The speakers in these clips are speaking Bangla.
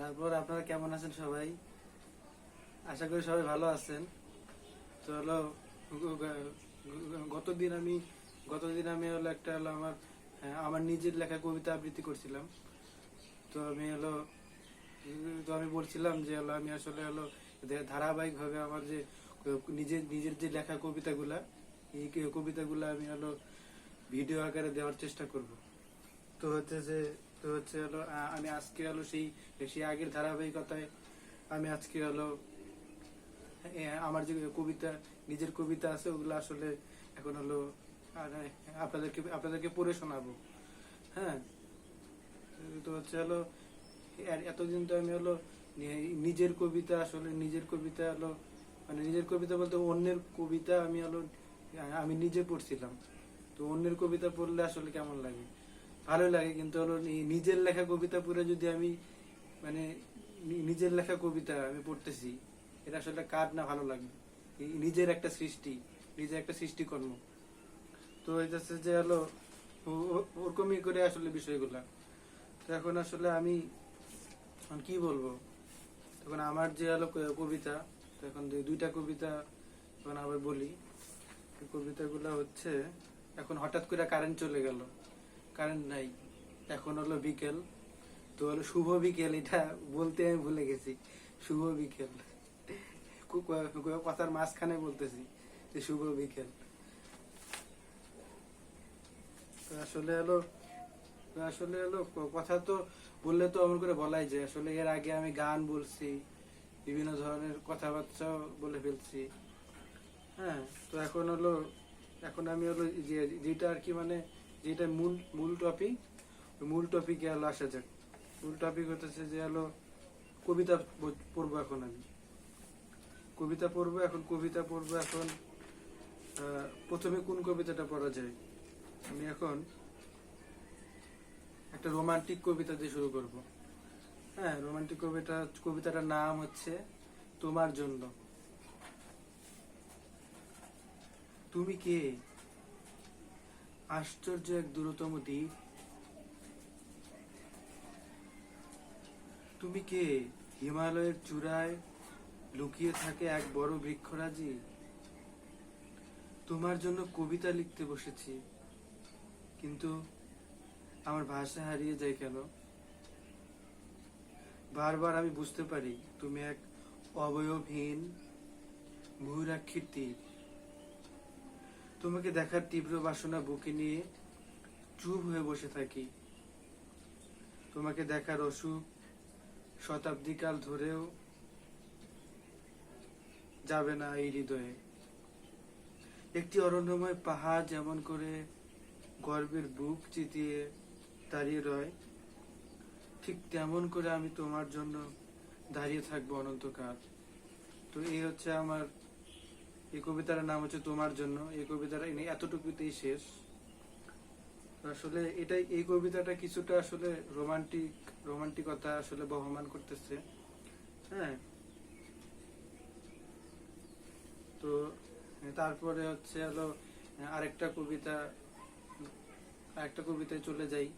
তারপর আপনারা কেমন আছেন সবাই? আশা করি সবাই ভালো আছেন। তো হলো গতদিন আমি হলো একটা হলো আমার নিজের লেখা কবিতা আবৃত্তি করছিলাম। তো আমি হলো আমি বলছিলাম যে হলো আমি আসলে হলো ধারাবাহিক ভাবে আমার যে নিজের নিজের যে লেখা কবিতাগুলা, এই কবিতাগুলা আমি হলো ভিডিও আকারে দেওয়ার চেষ্টা করব। তো হচ্ছে যে তো হচ্ছে হলো আমি আজকে হলো সেই সেই আগের ধারাবাহিকতায় আমি আজকে হলো আমার যে কবিতা, নিজের কবিতা আছে ওগুলো আসলে এখন হলো আপনাদেরকে পড়ে শোনাবো। হ্যাঁ, তো হচ্ছে হলো এতদিন তো আমি হলো নিজের কবিতা হলো মানে নিজের কবিতা বলতে অন্যের কবিতা আমি হলো আমি নিজে পড়ছিলাম। তো অন্যের কবিতা পড়লে আসলে কেমন লাগে? ভালো লাগে, কিন্তু হলো নিজের লেখা কবিতা পড়ে যদি আমি মানে নিজের লেখা কবিতা আমি পড়তেছি, এটা আসলে কার না ভালো লাগবে? নিজের একটা সৃষ্টি, নিজের একটা সৃষ্টিকর্ম। তো হইতেছে যে হলো ওরকমই করে আসলে বিষয়গুলা। তো এখন আসলে আমি কি বলবো, তখন আমার যে হলো কবিতা, তো এখন দুইটা কবিতা এখন আবার বলি। কবিতাগুলা হচ্ছে, এখন হঠাৎ করে কারেন্ট চলে গেল, কারেন্ট নাই, এখন হলো বিকেল। তো হলো শুভ বিকেল, এটা বলতে আমি ভুলে গেছি। শুভ বিকেল কথার মাঝখানে বলতেছি যে শুভ বিকেল। তো আসলে হলো কথা তো বললে তো এমন করে বলাই যায়। আসলে এর আগে আমি গান বলছি, বিভিন্ন ধরনের কথাবার্তা বলে ফেলছি। হ্যাঁ, তো এখন আমি হলো যেটা আর কি মানে যেটা মূল মূল টপিক, মূল টপিকে হলো আসা যাক। মূল টপিক হতেছে যে হলো কবিতা পড়বো। এখন আমি কবিতা পড়বো এখন। প্রথমে কোন কবিতাটা পড়া যায়? আমি এখন একটা রোমান্টিক কবিতা দিয়ে শুরু করব। হ্যাঁ, রোমান্টিক কবিতাটার নাম হচ্ছে তোমার জন্য। তুমি কে? আশ্চর্য এক দূরতম দ্বীপ। তুমি কে? হিমালয়ের চূড়ায় লুকিয়ে থাকে এক বড় বৃক্ষরাজি। তোমার জন্য কবিতা লিখতে বসেছি, কিন্তু আমার ভাষা হারিয়ে যায় কেন? বারবার আমি বুঝতে পারি তুমি এক অবয়বহীন বহুরাক্ষীর। তোমাকে দেখার তীব্র বাসনা বুকে নিয়ে চুপ হয়ে বসে থাকি। তোমাকে দেখার অসুখ শতাব্দীকাল ধরেও যাবে না এই হৃদয়ে। একটি অরণ্যময় পাহাড় যেমন করে গর্বের বুক চিতিয়ে দাঁড়িয়ে রয়, ঠিক তেমন করে আমি তোমার জন্য দাঁড়িয়ে থাকবো অনন্তকাল। তো এই হচ্ছে আমার এই কবিতার নাম হচ্ছে তোমার জন্য। এই কবিতাটা এতটুকুতেই শেষ। আসলে এই কবিতাটা কিছুটা আসলে রোমান্টিকতা আসলে বহমান করতেছে। হ্যাঁ, তো তারপরে হচ্ছে হলো আরেকটা কবিতায় চলে যাই।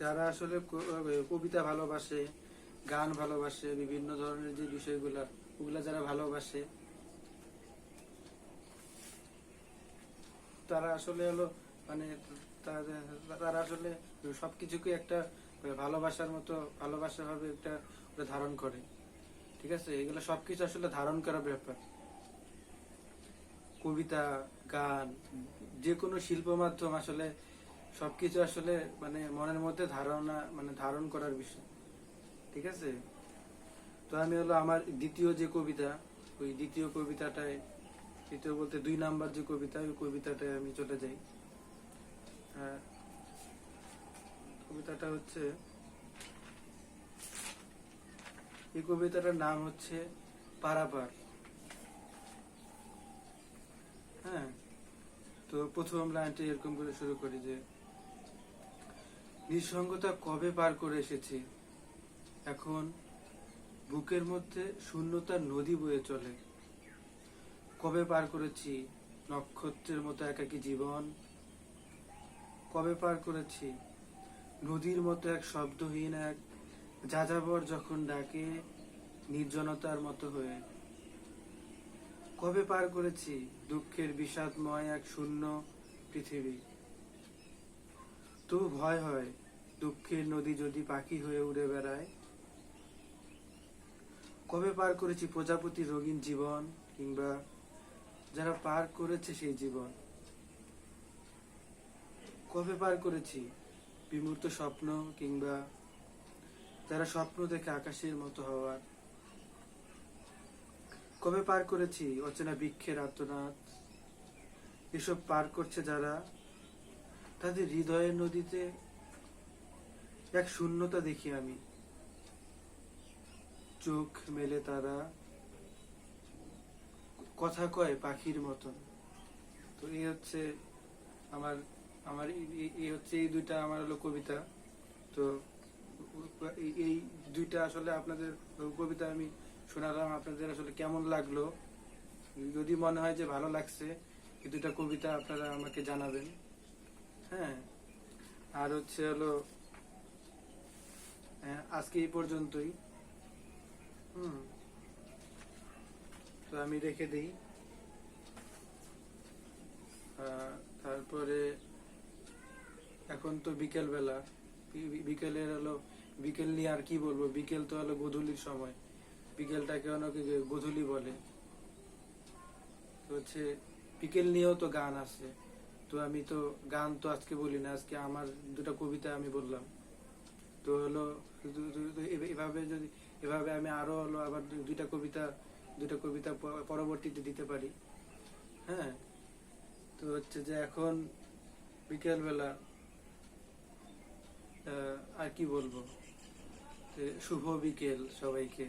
যারা আসলে কবিতা ভালোবাসে, গান ভালোবাসে, বিভিন্ন ধরনের যে বিষয়গুলা ওগুলা যারা ভালোবাসে, তারা আসলে হলো মানে তারা আসলে সবকিছুকে একটা ভালোবাসার মতো ভালোবাসা ভাবে একটা ধারণ করে। ঠিক আছে, এগুলো সবকিছু আসলে ধারণ করার ব্যাপার। কবিতা, গান, যে কোনো শিল্প মাধ্যম আসলে সবকিছু আসলে মানে মনের মধ্যে ধারণ করার বিষয়। ঠিক আছে, তো আমি হলো আমার দ্বিতীয় যে কবিতা, ওই দ্বিতীয় বলতে 2 নাম্বার যে কবিতা, ওই কবিতাটায় আমি চলে যাই। কবিতাটা হচ্ছে, এই কবিতাটার নাম হচ্ছে পারাবার। হ্যাঁ, তো প্রথম লাইনটা এরকম করে শুরু করি যে, নিঃসঙ্গতা কবে পার করে এসেছি, এখন বুকের মধ্যে শূন্যতার নদী বয়ে চলে। কবে পার করেছি নক্ষত্রের মতো একাকী জীবন, কবে পার করেছি নদীর মতো এক শব্দহীন এক যাযাবর যখন ডাকে নির্জনতার মতো হয়ে। কবে পার করেছি দুঃখের বিষাদময় এক শূন্য পৃথিবী। তবু ভয় হয় দুঃখের নদী যদি পাখি হয়ে উড়ে বেড়ায়। কবে পার করেছি প্রজাপতি রঙিন জীবন, কিংবা যারা পার করেছে সেই জীবন। কবে পার করেছি বিমূর্ত স্বপ্ন, কিংবা যারা স্বপ্ন দেখে আকাশের মতো হওয়ার। কবে পার করেছি অচেনা বৃক্ষের আর্তনাদ। এসব পার করছে যারা, তাদের হৃদয়ের নদীতে এক শূন্যতা দেখি আমি। চোখ মেলে তারা, কথা কয় পাখির মতন। তো এই হচ্ছে আমার আমার এই হচ্ছে এই দুইটা আমার হলো কবিতা। তো এই দুইটা আসলে আপনাদের কবিতা আমি শোনালাম, আপনাদের আসলে কেমন লাগলো। যদি মনে হয় যে ভালো লাগছে এই দুইটা কবিতা আপনারা আমাকে জানাবেন। হ্যাঁ, আর হচ্ছে হলো আজকে এই পর্যন্তই। হুম, তো আমি রেখে দিই। তারপরে এখন তো বিকেল বেলা, বিকেলের হলো বিকেল নিয়ে আর কি বলবো, বিকেল তো হলো গোধূলির সময়, বিকেলটাকে অনেকে গোধূলি বলে। তো হচ্ছে বিকেল নিয়েও তো গান আছে, তো আমি তো গান তো আজকে বলি না, আজকে আমার দুটো কবিতা আমি বললাম। তো হলো এভাবে যদি এভাবে আমি আরো হলো আবার দুইটা কবিতা পরবর্তীতে দিতে পারি। হ্যাঁ, তো হচ্ছে যে এখন বিকেল বেলা আর কি বলবো, শুভ বিকেল সবাইকে।